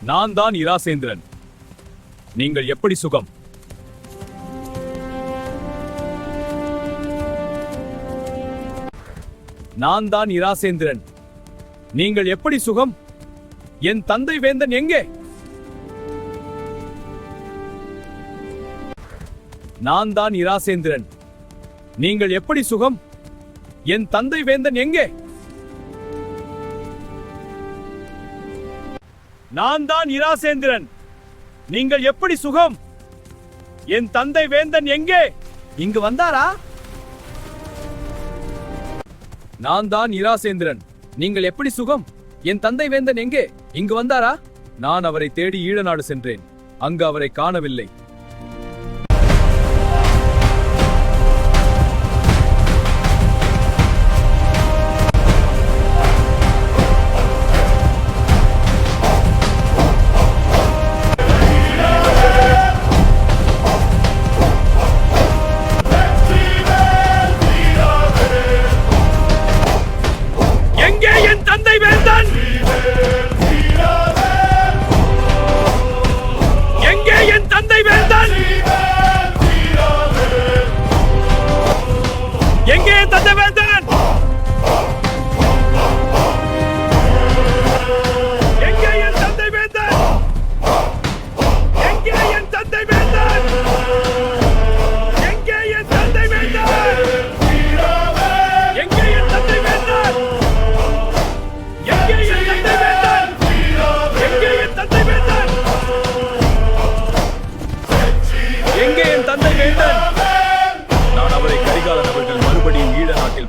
நான் தான் இராசேந்திரன். நீங்கள் எப்படி சுகம்? நான் தான் இராசேந்திரன். நீங்கள் எப்படி சுகம்? என் தந்தை வேந்தன் எங்கே? நான் தான் இராசேந்திரன். நீங்கள் எப்படி சுகம்? என் தந்தை வேந்தன் எங்கே? நான் தான் இராசேந்திரன். நீங்கள் எப்படி சுகம்? என் தந்தை வேந்தன் எங்கே? இங்கு வந்தாரா? நான் தான் இராசேந்திரன். நீங்கள் எப்படி சுகம்? என் தந்தை வேந்தன் எங்கே? இங்கு வந்தாரா? நான் அவரை தேடி ஈழநாடு சென்றேன். அங்கு அவரை காணவில்லை.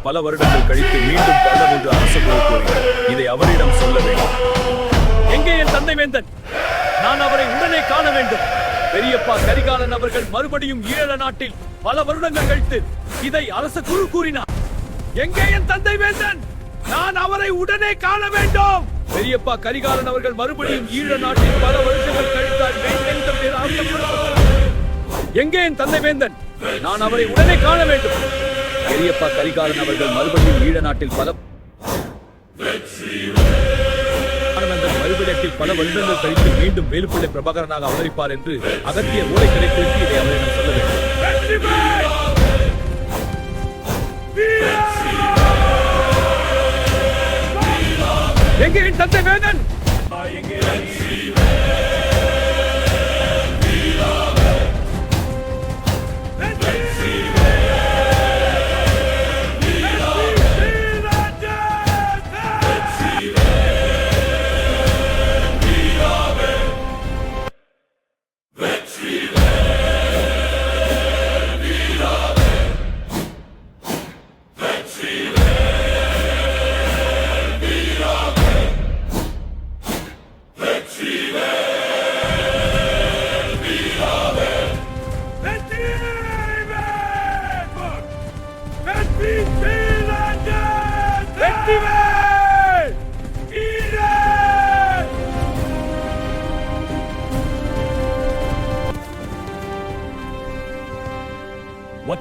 பல வருடங்கள் கழித்து மீண்டும் பள்ளம் என்று அரசு கூறினார். இதை அவரிடம் சொல்ல வேண்டும். எங்கே என் தந்தை வேந்தன்? நான் அவரை உடனே காண வேண்டும். பெரியப்பா கரிகாலன் அவர்கள் மறுபடியும் ஈழ நாட்டில் பல வருடங்கள் கழித்து இதை அரச குரு கூறினார். எங்கே என் தந்தை வேந்தன்? நான் அவரை உடனே காண வேண்டும். பெரியப்பா கரிகாலன் அவர்கள் மறுபடியும் ஈழ நாட்டில் பல வருடங்கள் கழித்தார். எங்கே என் தந்தை வேந்தன்? நான் அவரை உடனே காண வேண்டும். பெரியப்பா கரிகாலன் அவர்கள் மறுபடியும் ஈழ நாட்டில் பல மறுபடியத்தில் பல வருடங்கள் கழித்து மீண்டும் வேலுப்பிள்ளை பிரபாகரனாக அவதரிப்பார் என்று அகத்தியர் ஓலை கிடைத்திருக்கு. இதை அவரிடம் சொல்ல வேண்டும். எங்கே என் தந்தை வேந்தன்?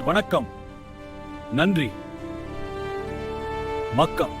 வணக்கம். நன்றி. மக்கள்